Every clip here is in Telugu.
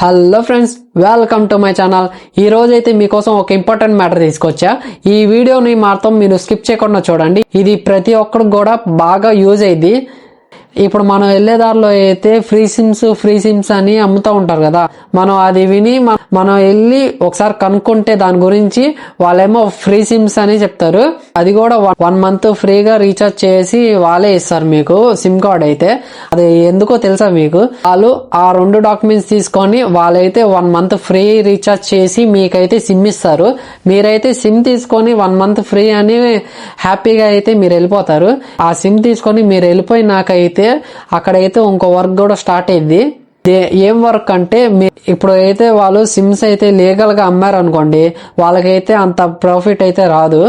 Hello friends, welcome to my channel. ఈ రోజు అయితే మీకోసం ఒక ఇంపార్టెంట్ మ్యాటర్ తీసుకొచ్చా. ఈ వీడియోని మాత్రం మీరు స్కిప్ చేయకుండా చూడండి. ఇది ప్రతి ఒక్కరికి కూడా బాగా యూజ్ అయ్యింది. ఇప్పుడు మనం వెళ్లే దారిలో అయితే ఫ్రీ సిమ్స్ అని అమ్ముతూ ఉంటారు కదా. మనం అది విని మనం వెళ్ళి ఒకసారి కనుక్కుంటే దాని గురించి వాళ్ళేమో ఫ్రీ సిమ్స్ అని చెప్తారు. అది కూడా 1 month ఫ్రీగా రీఛార్జ్ చేసి వాళ్ళే ఇస్తారు మీకు సిమ్ కార్డ్ అయితే. అది ఎందుకో తెలుసా మీకు? వాళ్ళు ఆ 2 డాక్యుమెంట్స్ తీసుకొని వాళ్ళైతే 1 month ఫ్రీ రీఛార్జ్ చేసి మీకైతే సిమ్ ఇస్తారు. మీరైతే సిమ్ తీసుకొని 1 month ఫ్రీ అని హ్యాపీగా అయితే మీరు వెళ్ళిపోతారు. ఆ సిమ్ తీసుకొని మీరు వెళ్ళిపోయినాకైతే అక్కడైతే ఇంకో వర్క్ కూడా స్టార్ట్ అయింది. ఏం వర్క్ అంటే, ఇప్పుడు అయితే వాళ్ళు సిమ్స్ అయితే లీగల్ గా అమ్మారు అనుకోండి, వాళ్ళకైతే అంత ప్రాఫిట్ అయితే రాదు.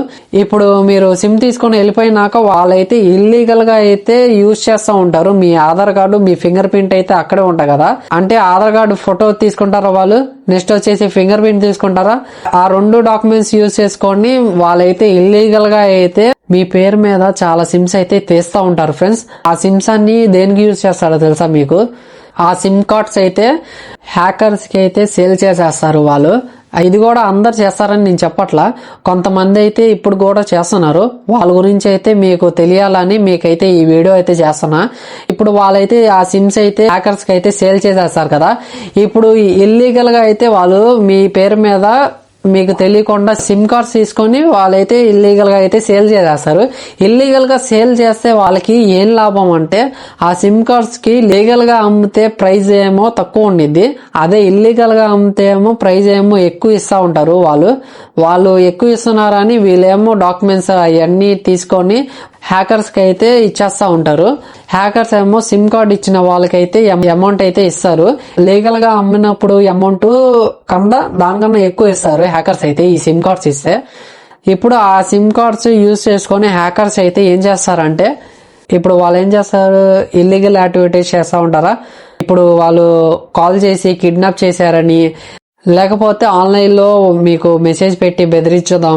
ఇప్పుడు మీరు సిమ్ తీసుకొని వెళ్ళిపోయినాక వాళ్ళైతే ఇల్లీగల్ గా అయితే యూజ్ చేస్తూ ఉంటారు. మీ ఆధార్ కార్డు, మీ ఫింగర్ ప్రింట్ అయితే అక్కడే ఉంటాయి కదా. అంటే ఆధార్ కార్డు ఫోటో తీసుకుంటారా వాళ్ళు, నెక్స్ట్ వచ్చేసి ఫింగర్ ప్రింట్ తీసుకుంటారా. ఆ 2 డాక్యుమెంట్స్ యూజ్ చేసుకొని వాళ్ళైతే ఇల్లీగల్ గా అయితే మీ పేరు మీద చాలా సిమ్స్ అయితే తీస్తూ ఉంటారు ఫ్రెండ్స్. ఆ సిమ్స్ అన్ని దేనికి యూజ్ చేస్తారో తెలుసా మీకు? ఆ సిమ్ కార్డ్స్ అయితే హ్యాకర్స్ కి అయితే సేల్ చేసేస్తారు వాళ్ళు. ఇది కూడా అందరు చేస్తారని నేను చెప్పట్లా, కొంతమంది అయితే ఇప్పుడు కూడా చేస్తున్నారు. వాళ్ళ గురించి అయితే మీకు తెలియాలని మీకైతే ఈ వీడియో అయితే చేస్తున్నా. ఇప్పుడు వాళ్ళైతే ఆ సిమ్స్ అయితే హ్యాకర్స్ కి అయితే సేల్ చేసేస్తారు కదా. ఇప్పుడు ఇల్లీగల్ గా అయితే వాళ్ళు మీ పేరు మీద మీకు తెలియకుండా సిమ్ కార్డ్స్ తీసుకొని వాళ్ళైతే ఇల్లీగల్ గా అయితే సేల్ చేసేస్తారు. ఇల్లీగల్ గా సేల్ చేస్తే వాళ్ళకి ఏం లాభం అంటే, ఆ సిమ్ కార్డ్స్ కి లీగల్ గా అమ్మితే ప్రైస్ ఏమో తక్కువ ఉండిద్ది, అదే ఇల్లీగల్ గా అమ్మితే ఏమో ప్రైస్ ఏమో ఎక్కువ ఇస్తా ఉంటారు. వాళ్ళు ఎక్కువ ఇస్తున్నారని వీళ్ళేమో డాక్యుమెంట్స్ అవన్నీ తీసుకొని హ్యాకర్స్ కి అయితే ఇచ్చేస్తా ఉంటారు. హ్యాకర్స్ ఏమో సిమ్ కార్డ్ ఇచ్చిన వాళ్ళకైతే అమౌంట్ అయితే ఇస్తారు. లీగల్ గా అమ్మినప్పుడు అమౌంట్ కన్నా దానికన్నా ఎక్కువ ఇస్తారు హ్యాకర్స్ అయితే ఈ సిమ్ కార్డ్స్ ఇస్తే. ఇప్పుడు ఆ సిమ్ కార్డ్స్ యూజ్ చేసుకొని హ్యాకర్స్ అయితే ఏం చేస్తారంటే, ఇప్పుడు వాళ్ళు ఏం చేస్తారు, ఇల్లీగల్ యాక్టివిటీస్ చేస్తూ ఉంటారా. ఇప్పుడు వాళ్ళు కాల్ చేసి కిడ్నాప్ చేశారని, లేకపోతే ఆన్లైన్ లో మీకు మెసేజ్ పెట్టి బెదిరించడం,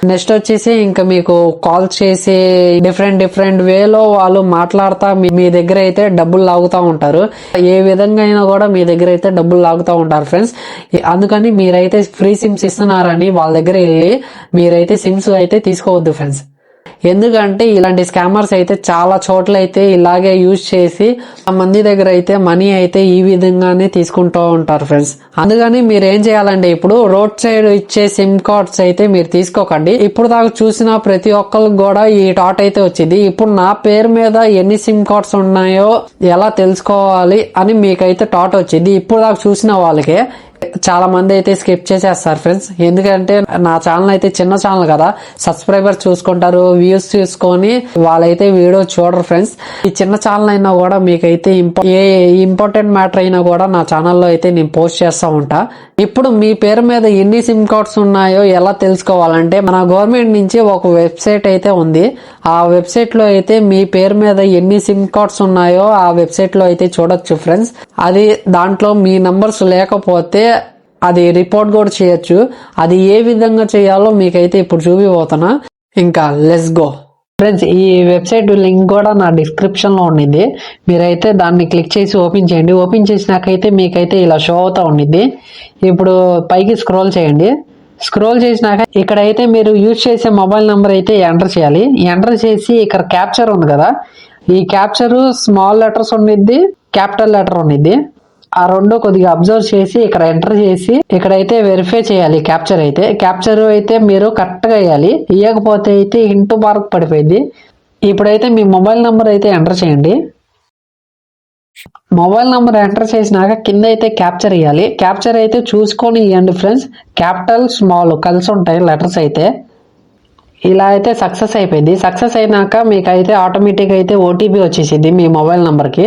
నెక్స్ట్ వచ్చేసి ఇంకా మీకు కాల్ చేసి డిఫరెంట్ వేలో వాళ్ళు మాట్లాడుతా మీ దగ్గర అయితే డబ్బులు లాగుతూ ఉంటారు. ఏ విధంగా అయినా కూడా మీ దగ్గర అయితే డబ్బులు లాగుతూ ఉంటారు ఫ్రెండ్స్. అందుకని మీరైతే ఫ్రీ సిమ్స్ ఇస్తున్నారని వాళ్ళ దగ్గర వెళ్ళి మీరైతే సిమ్స్ అయితే తీసుకోవద్దు ఫ్రెండ్స్. ఎందుకంటే ఇలాంటి స్కామర్స్ అయితే చాలా చోట్ల అయితే ఇలాగే యూజ్ చేసి మంది దగ్గర అయితే మనీ అయితే ఈ విధంగానే తీసుకుంటూ ఉంటారు ఫ్రెండ్స్. అందుకని మీరు ఏం చేయాలంటే, ఇప్పుడు రోడ్ సైడ్ ఇచ్చే సిమ్ కార్డ్స్ అయితే మీరు తీసుకోకండి. ఇప్పుడు దాకా చూసిన ప్రతి ఒక్కరికి కూడా ఈ థాట్ అయితే వచ్చింది, ఇప్పుడు నా పేరు మీద ఎన్ని సిమ్ కార్డ్స్ ఉన్నాయో ఎలా తెలుసుకోవాలి అని మీకైతే థాట్ వచ్చింది. ఇప్పుడు దాకా చూసిన వాళ్ళకే చాలా మంది అయితే స్కిప్ చేసేస్తారు ఫ్రెండ్స్. ఎందుకంటే నా ఛానల్ అయితే చిన్న ఛానల్ కదా, సబ్స్క్రైబర్స్ చూసుకుంటారు, వ్యూస్ చూసుకొని వాళ్ళైతే వీడియో చూడరు ఫ్రెండ్స్. ఈ చిన్న ఛానల్ అయినా కూడా మీకైతే ఏ ఇంపార్టెంట్ మ్యాటర్ అయినా కూడా నా ఛానల్లో అయితే నేను పోస్ట్ చేస్తూ ఉంటా. ఇప్పుడు మీ పేరు మీద ఎన్ని సిమ్ కార్డ్స్ ఉన్నాయో ఎలా తెలుసుకోవాలంటే, మన గవర్నమెంట్ నుంచి ఒక వెబ్సైట్ అయితే ఉంది. ఆ వెబ్సైట్ లో అయితే మీ పేరు మీద ఎన్ని సిమ్ కార్డ్స్ ఉన్నాయో ఆ వెబ్సైట్ లో అయితే చూడొచ్చు ఫ్రెండ్స్. అది దాంట్లో మీ నంబర్స్ లేకపోతే అది రిపోర్ట్ కూడా చేయొచ్చు. అది ఏ విధంగా చేయాలో మీకైతే ఇప్పుడు చూపిపోతున్నా. ఇంకా లెట్స్ గో ఫ్రెండ్స్. ఈ వెబ్సైట్ లింక్ కూడా నా డిస్క్రిప్షన్ లో ఉండిద్ది. మీరైతే దాన్ని క్లిక్ చేసి ఓపెన్ చేయండి. ఓపెన్ చేసినాకైతే మీకైతే ఇలా షో అవుతా ఉండిద్ది. ఇప్పుడు పైకి స్క్రోల్ చేయండి. స్క్రోల్ చేసినాక ఇక్కడైతే మీరు యూజ్ చేసే మొబైల్ నంబర్ అయితే ఎంటర్ చేయాలి. ఎంటర్ చేసి ఇక్కడ క్యాప్చర్ ఉంది కదా, ఈ క్యాప్చర్ స్మాల్ లెటర్స్ ఉండిద్ది, క్యాపిటల్ లెటర్ ఉండిద్ది. ఆ 2 కొద్దిగా అబ్జర్వ్ చేసి ఇక్కడ ఎంటర్ చేసి ఇక్కడైతే వెరిఫై చేయాలి. క్యాప్చర్ అయితే మీరు కరెక్ట్ గా వేయాలి. ఇవ్వకపోతే అయితే ఇంటూ మార్క్ పడిపోయింది. ఇప్పుడైతే మీ మొబైల్ నంబర్ అయితే ఎంటర్ చేయండి. మొబైల్ నంబర్ ఎంటర్ చేసినాక కింద అయితే క్యాప్చర్ ఇవ్వాలి. క్యాప్చర్ అయితే చూసుకొని ఇవ్వండి ఫ్రెండ్స్. క్యాపిటల్ స్మాల్ కలిసి ఉంటాయి లెటర్స్ అయితే. ఇలా అయితే సక్సెస్ అయిపోయింది. సక్సెస్ అయినాక మీకైతే ఆటోమేటిక్ అయితే ఓటీపీ వచ్చేసింది మీ మొబైల్ నంబర్కి.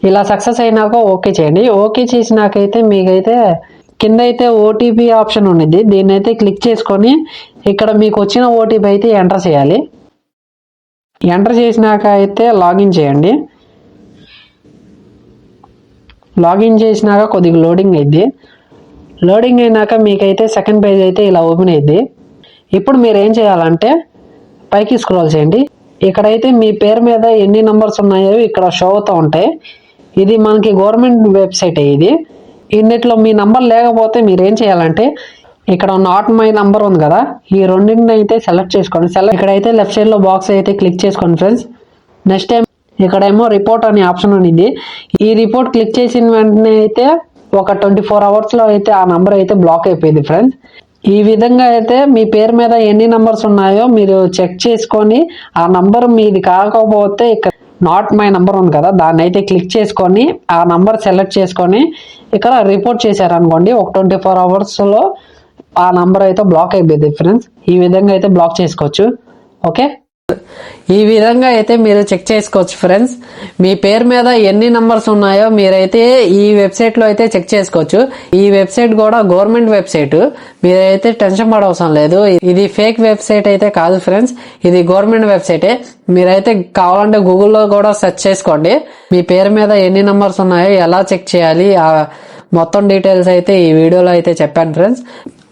ఇలా సక్సెస్ అయినాక ఓకే చేయండి. ఓకే చేసినాకైతే మీకైతే కింద అయితే ఓటీపీ ఆప్షన్ ఉండిద్ది. దీన్ని అయితే క్లిక్ చేసుకొని ఇక్కడ మీకు వచ్చిన ఓటీపీ అయితే ఎంటర్ చేయాలి. ఎంటర్ చేసినాక అయితే లాగిన్ చేయండి. లాగిన్ చేసినాక కొద్దిగా లోడింగ్ అయింది. లోడింగ్ అయినాక మీకైతే సెకండ్ పేజ్ అయితే ఇలా ఓపెన్ అయింది. ఇప్పుడు మీరు ఏం చేయాలంటే పైకి స్క్రోల్ చేయండి. ఇక్కడైతే మీ పేరు మీద ఎన్ని నంబర్స్ ఉన్నాయో ఇక్కడ షో అవుతూ ఉంటాయి. ఇది మనకి గవర్నమెంట్ వెబ్సైట్. ఇది ఇన్నిట్లో మీ నంబర్ లేకపోతే మీరు ఏం చేయాలంటే ఇక్కడ నాట్ మై నంబర్ ఉంది కదా, ఈ రెండింటిని అయితే సెలెక్ట్ చేసుకోండి. ఇక్కడైతే లెఫ్ట్ సైడ్ లో బాక్స్ అయితే క్లిక్ చేసుకోండి ఫ్రెండ్స్. నెక్స్ట్ టైం ఇక్కడేమో రిపోర్ట్ అనే ఆప్షన్ ఉంది. ఈ రిపోర్ట్ క్లిక్ చేసిన వెంటనే అయితే ఒక 24 hours లో అయితే ఆ నంబర్ అయితే బ్లాక్ అయిపోయింది ఫ్రెండ్స్. ఈ విధంగా అయితే మీ పేరు మీద ఎన్ని నంబర్స్ ఉన్నాయో మీరు చెక్ చేసుకొని ఆ నంబర్ మీది కాకపోతే ఇక్కడ నాట్ మై నంబర్ ఉంది కదా, దాన్ని అయితే క్లిక్ చేసుకొని ఆ నంబర్ సెలెక్ట్ చేసుకొని ఇక్కడ రిపోర్ట్ చేశారనుకోండి, ఒక 24 hours లో ఆ నంబర్ అయితే బ్లాక్ అయిపోయింది ఫ్రెండ్స్. ఈ విధంగా అయితే బ్లాక్ చేసుకోవచ్చు. ఓకే, ఈ విధంగా అయితే మీరు చెక్ చేసుకోవచ్చు ఫ్రెండ్స్. మీ పేరు మీద ఎన్ని నంబర్స్ ఉన్నాయో మీరైతే ఈ వెబ్సైట్ లో అయితే చెక్ చేసుకోవచ్చు. ఈ వెబ్సైట్ కూడా గవర్నమెంట్ వెబ్సైట్, మీరైతే టెన్షన్ పడవసరం లేదు. ఇది ఫేక్ వెబ్సైట్ అయితే కాదు ఫ్రెండ్స్, ఇది గవర్నమెంట్ వెబ్సైటే. మీరైతే కావాలంటే గూగుల్లో కూడా సెర్చ్ చేసుకోండి. మీ పేరు మీద ఎన్ని నంబర్స్ ఉన్నాయో ఎలా చెక్ చేయాలి ఆ మొత్తం డీటెయిల్స్ అయితే ఈ వీడియోలో అయితే చెప్పాను ఫ్రెండ్స్.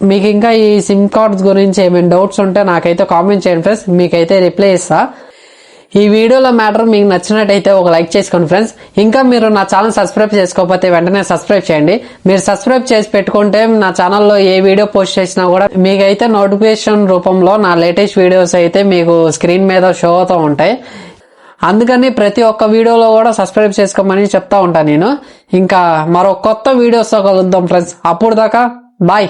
మీకు ఇంకా ఈ సిమ్ కార్డ్స్ గురించి ఏమైనా డౌట్స్ ఉంటే నాకైతే కామెంట్ చేయండి ఫ్రెండ్స్, మీకైతే రిప్లై ఇస్తా. ఈ వీడియోలో మ్యాటర్ మీకు నచ్చినట్టయితే ఒక లైక్ చేసుకోండి ఫ్రెండ్స్. ఇంకా మీరు నా ఛానల్ సబ్స్క్రైబ్ చేసుకోకపోతే వెంటనే సబ్స్క్రైబ్ చేయండి. మీరు సబ్స్క్రైబ్ చేసి పెట్టుకుంటే నా ఛానల్లో ఏ వీడియో పోస్ట్ చేసినా కూడా మీకైతే నోటిఫికేషన్ రూపంలో నా లేటెస్ట్ వీడియోస్ అయితే మీకు స్క్రీన్ మీద షో అవుతూ ఉంటాయి. అందుకని ప్రతి ఒక్క వీడియోలో కూడా సబ్స్క్రైబ్ చేసుకోమని చెప్తా ఉంటాను నేను. ఇంకా మరో కొత్త వీడియోస్తో కలుద్దాం ఫ్రెండ్స్. అప్పుడు దాకా బాయ్.